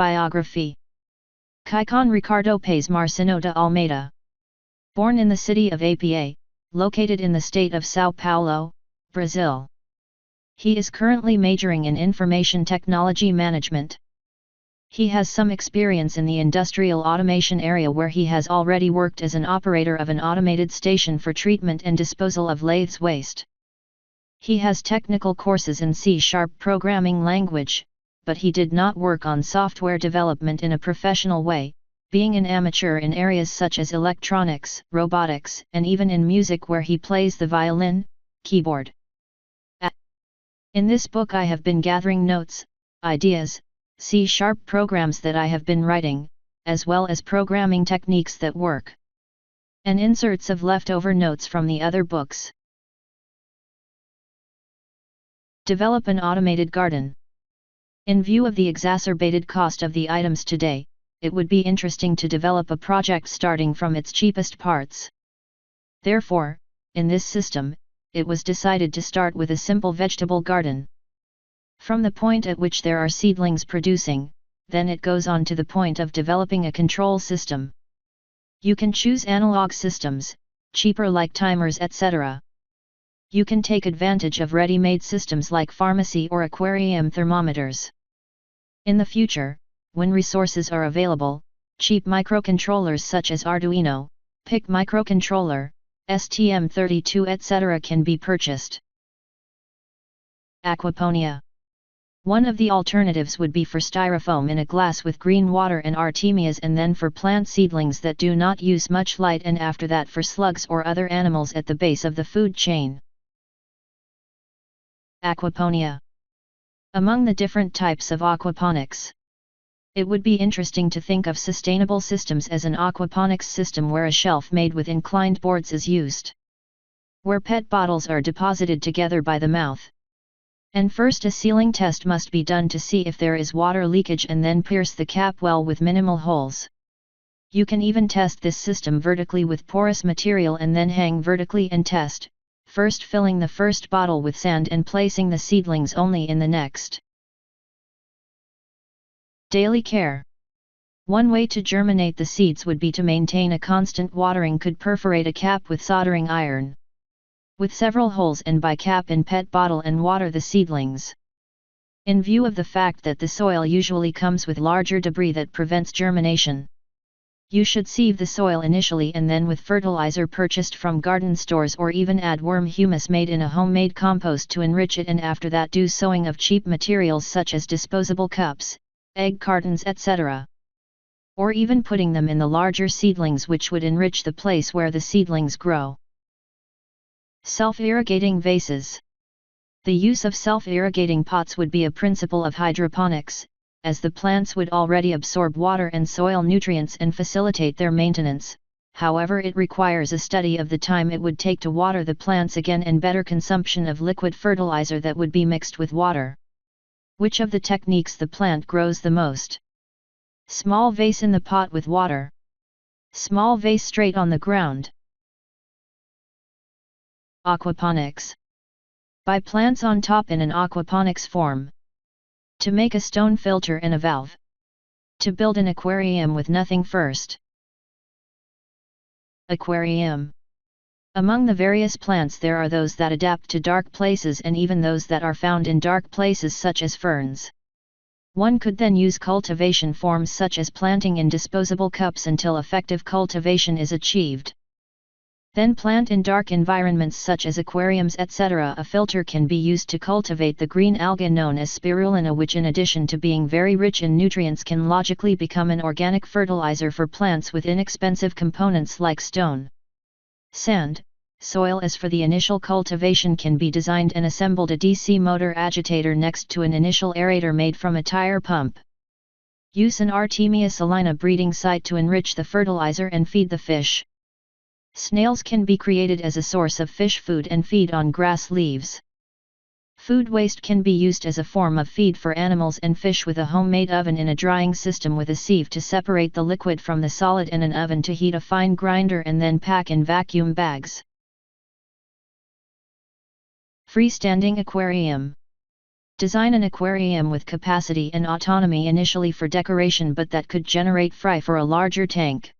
Biography. Kikon Ricardo Paes Marcino de Almeida. Born in the city of Apa, located in the state of São Paulo, Brazil. He is currently majoring in information technology management. He has some experience in the industrial automation area where he has already worked as an operator of an automated station for treatment and disposal of lathes waste. He has technical courses in C# programming language, but he did not work on software development in a professional way, being an amateur in areas such as electronics, robotics, and even in music where he plays the violin, keyboard. In this book I have been gathering notes, ideas, C# programs that I have been writing, as well as programming techniques that work. And inserts of leftover notes from the other books. Develop an automated garden. In view of the exacerbated cost of the items today, it would be interesting to develop a project starting from its cheapest parts. Therefore, in this system, it was decided to start with a simple vegetable garden. From the point at which there are seedlings producing, then it goes on to the point of developing a control system. You can choose analog systems, cheaper like timers etc. You can take advantage of ready-made systems like pharmacy or aquarium thermometers. In the future, when resources are available, cheap microcontrollers such as Arduino, PIC microcontroller, STM32 etc. can be purchased. Aquaponia. One of the alternatives would be for styrofoam in a glass with green water and artemias, and then for plant seedlings that do not use much light, and after that for slugs or other animals at the base of the food chain. Aquaponia. Among the different types of aquaponics, it would be interesting to think of sustainable systems as an aquaponics system where a shelf made with inclined boards is used, where PET bottles are deposited together by the mouth. And first a sealing test must be done to see if there is water leakage, and then pierce the cap well with minimal holes. You can even test this system vertically with porous material and then hang vertically and test, first filling the first bottle with sand and placing the seedlings only in the next. Daily care. One way to germinate the seeds would be to maintain a constant watering. Could perforate a cap with soldering iron, with several holes, and by cap in PET bottle and water the seedlings. In view of the fact that the soil usually comes with larger debris that prevents germination, you should sieve the soil initially and then with fertilizer purchased from garden stores, or even add worm humus made in a homemade compost to enrich it, and after that do sowing of cheap materials such as disposable cups, egg cartons etc. Or even putting them in the larger seedlings, which would enrich the place where the seedlings grow. Self-irrigating vases. The use of self-irrigating pots would be a principle of hydroponics, as the plants would already absorb water and soil nutrients and facilitate their maintenance. However, it requires a study of the time it would take to water the plants again, and better consumption of liquid fertilizer that would be mixed with water. Which of the techniques the plant grows the most? Small vase in the pot with water. Small vase straight on the ground. Aquaponics. By plants on top in an aquaponics form. To make a stone filter and a valve. To build an aquarium with nothing first. Aquarium. Among the various plants there are those that adapt to dark places and even those that are found in dark places such as ferns. One could then use cultivation forms such as planting in disposable cups until effective cultivation is achieved. Then plant in dark environments such as aquariums etc. A filter can be used to cultivate the green alga known as spirulina, which in addition to being very rich in nutrients can logically become an organic fertilizer for plants with inexpensive components like stone, sand, soil. As for the initial cultivation, can be designed and assembled a DC motor agitator next to an initial aerator made from a tire pump. Use an Artemia salina breeding site to enrich the fertilizer and feed the fish. Snails can be created as a source of fish food and feed on grass leaves. Food waste can be used as a form of feed for animals and fish, with a homemade oven in a drying system with a sieve to separate the liquid from the solid and an oven to heat a fine grinder and then pack in vacuum bags. Freestanding aquarium. Design an aquarium with capacity and autonomy initially for decoration but that could generate fry for a larger tank.